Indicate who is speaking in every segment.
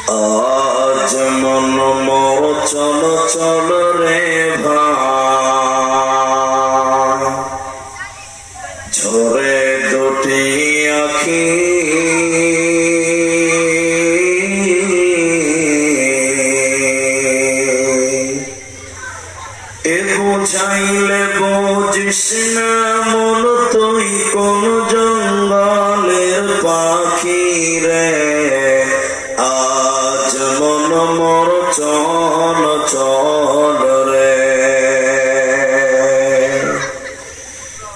Speaker 1: আজ মন মোর চল চল রে ভাই, ঝরে দুটি আখি এ বুঝাইলে বুঝিস না মন তুই কোন জঙ্গলের পাখি রে। আজ মন মোর চল চল রে,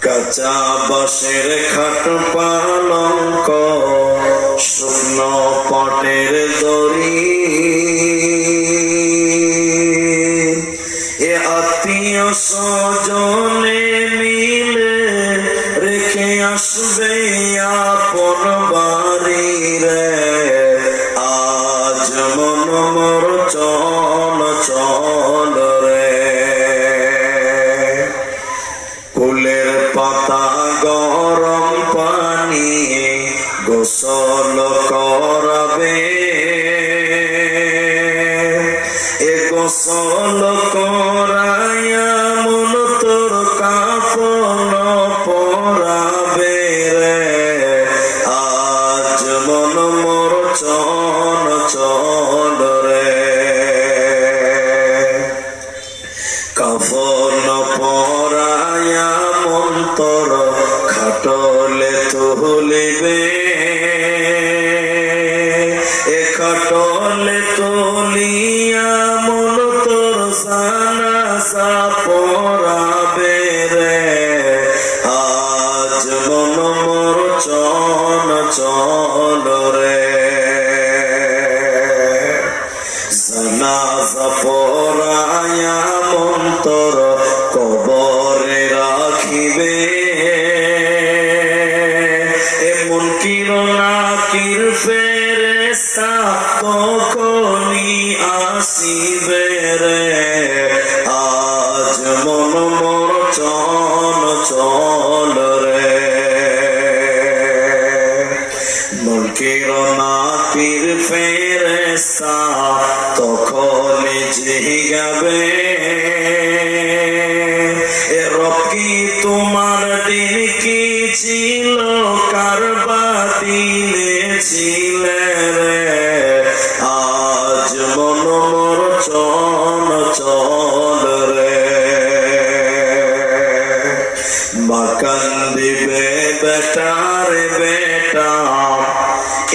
Speaker 1: কাঁচা বাঁশের খাট পালঙ্ক শুকনো পটের দড়ি, এ আত্মীয় স্বজনে মিলে রেখে আসবে আপন বাড়ি রে। আজ মন মোর চল চল রে, কুলের পাতা গরম পানি গোসল করাবে, এ গোসল করাইয়া মন তোর কাফন পরাবে রে। আজ মন মোর চল চল রে, কাফন পরাইয়া মন তোর খাটলে তুলিবে, এ খাটলে তুলিয়া মন তোর জানাজা পড়াবে রে। আজ মন মোর চল চল রে, জানাজা পড়াইয়া মন তোর কবরে রাখিবে, এমন কিরণাকির ফেরেশতা তখনই আসিবে রে। আজ মন মোর চল চল রে, মন কিরণাকির ফেরেশতা তখনই জিগাবে, এ রব কি তোমার দিন কি ছিল, কার বাতিলে ছিলে রে। আজ মন মোর চল চল রে, মা কান্দিবে বেটারে বেটা,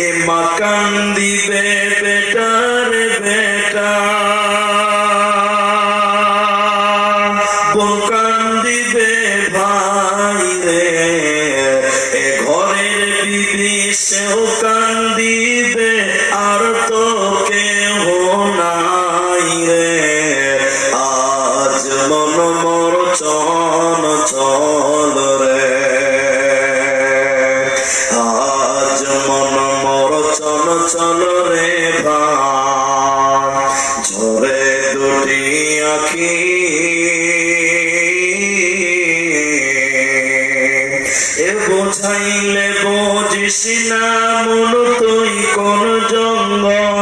Speaker 1: এ মা কান্দিবে বেটারে বেটা, বোন কান্দিবে ভাই রে, এ ঘরের বিবি সেও কান্দিবে আর তো কেহ নাই রে। আজ মন মোর চল চল রে, আজ মন মোর চল চল রে ভাই, ঝরে দুটি আখি এ বুঝাইলে বুঝিস না মন তুই কোন জঙ্গল